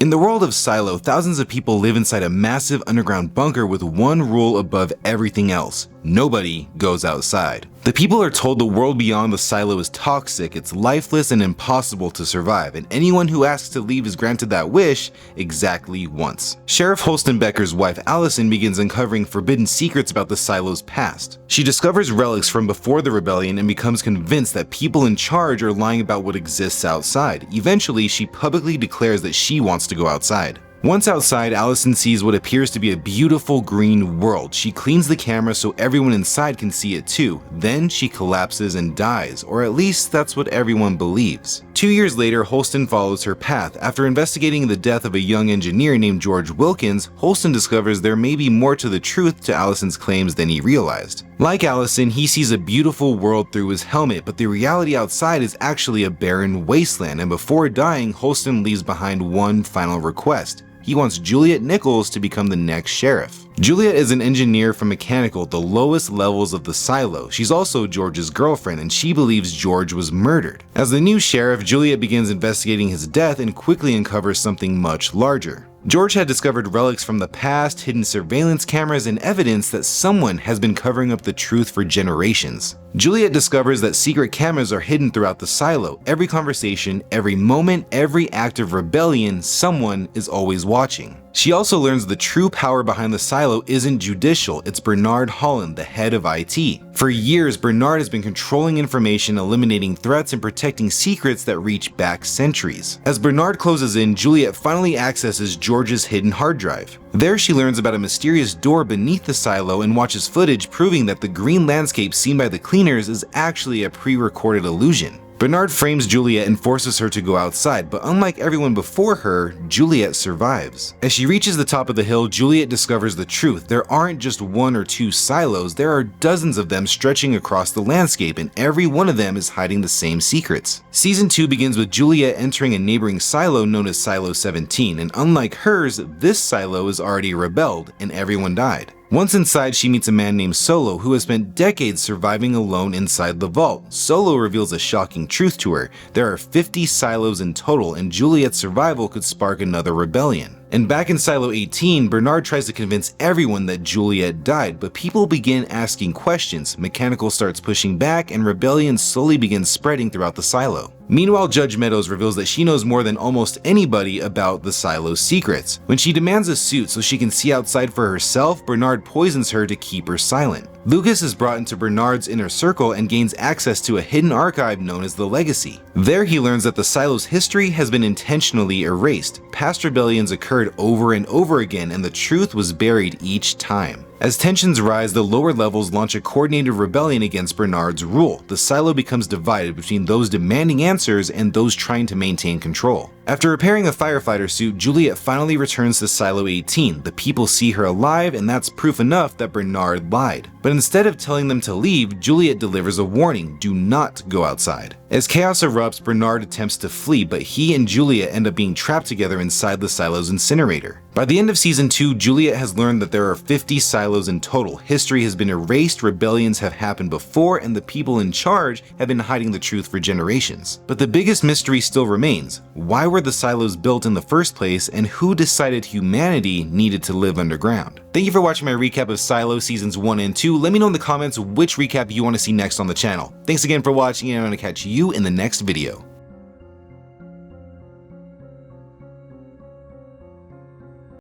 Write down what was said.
In the world of Silo, thousands of people live inside a massive underground bunker with one rule above everything else: nobody goes outside. The people are told the world beyond the silo is toxic, it's lifeless and impossible to survive, and anyone who asks to leave is granted that wish exactly once. Sheriff Holston Becker's wife Allison begins uncovering forbidden secrets about the silo's past. She discovers relics from before the rebellion and becomes convinced that people in charge are lying about what exists outside. Eventually, she publicly declares that she wants to go outside. Once outside, Allison sees what appears to be a beautiful green world. She cleans the camera so everyone inside can see it too. Then she collapses and dies, or at least that's what everyone believes. 2 years later, Holston follows her path. After investigating the death of a young engineer named George Wilkins, Holston discovers there may be more to the truth to Allison's claims than he realized. Like Allison, he sees a beautiful world through his helmet, but the reality outside is actually a barren wasteland, and before dying, Holston leaves behind one final request. He wants Juliette Nichols to become the next sheriff. Juliette is an engineer from mechanical, the lowest levels of the silo. She's also George's girlfriend, and she believes George was murdered. As the new sheriff, Juliette begins investigating his death and quickly uncovers something much larger. George had discovered relics from the past, hidden surveillance cameras, and evidence that someone has been covering up the truth for generations. Juliette discovers that secret cameras are hidden throughout the silo. Every conversation, every moment, every act of rebellion, someone is always watching. She also learns the true power behind the silo isn't judicial, it's Bernard Holland, the head of IT. For years, Bernard has been controlling information, eliminating threats, and protecting secrets that reach back centuries. As Bernard closes in, Juliette finally accesses George's hidden hard drive. There she learns about a mysterious door beneath the silo and watches footage proving that the green landscape seen by the cleaners is actually a pre-recorded illusion. Bernard frames Juliette and forces her to go outside, but unlike everyone before her, Juliette survives. As she reaches the top of the hill, Juliette discovers the truth. There aren't just one or two silos, there are dozens of them stretching across the landscape, and every one of them is hiding the same secrets. Season 2 begins with Juliette entering a neighboring silo known as Silo 17, and unlike hers, this silo is already rebelled, and everyone died. Once inside, she meets a man named Solo who has spent decades surviving alone inside the vault. Solo reveals a shocking truth to her. There are 50 silos in total, and Juliette's survival could spark another rebellion. And back in Silo 18, Bernard tries to convince everyone that Juliette died, but people begin asking questions. Mechanical starts pushing back, and rebellion slowly begins spreading throughout the silo. Meanwhile, Judge Meadows reveals that she knows more than almost anybody about the silo's secrets. When she demands a suit so she can see outside for herself, Bernard poisons her to keep her silent. Lucas is brought into Bernard's inner circle and gains access to a hidden archive known as the Legacy. There he learns that the silo's history has been intentionally erased. Past rebellions occurred over and over again, and the truth was buried each time. As tensions rise, the lower levels launch a coordinated rebellion against Bernard's rule. The silo becomes divided between those demanding answers and those trying to maintain control. After repairing a firefighter suit, Juliette finally returns to Silo 18. The people see her alive, and that's proof enough that Bernard lied. But instead of telling them to leave, Juliette delivers a warning: do not go outside. As chaos erupts, Bernard attempts to flee, but he and Juliette end up being trapped together inside the silo's incinerator. By the end of Season 2, Juliette has learned that there are 50 silos in total. History has been erased, rebellions have happened before, and the people in charge have been hiding the truth for generations. But the biggest mystery still remains: why were the silos built in the first place, and who decided humanity needed to live underground? Thank you for watching my recap of Silo Seasons 1 and 2. Let me know in the comments which recap you want to see next on the channel. Thanks again for watching, and I'm going to catch you in the next video.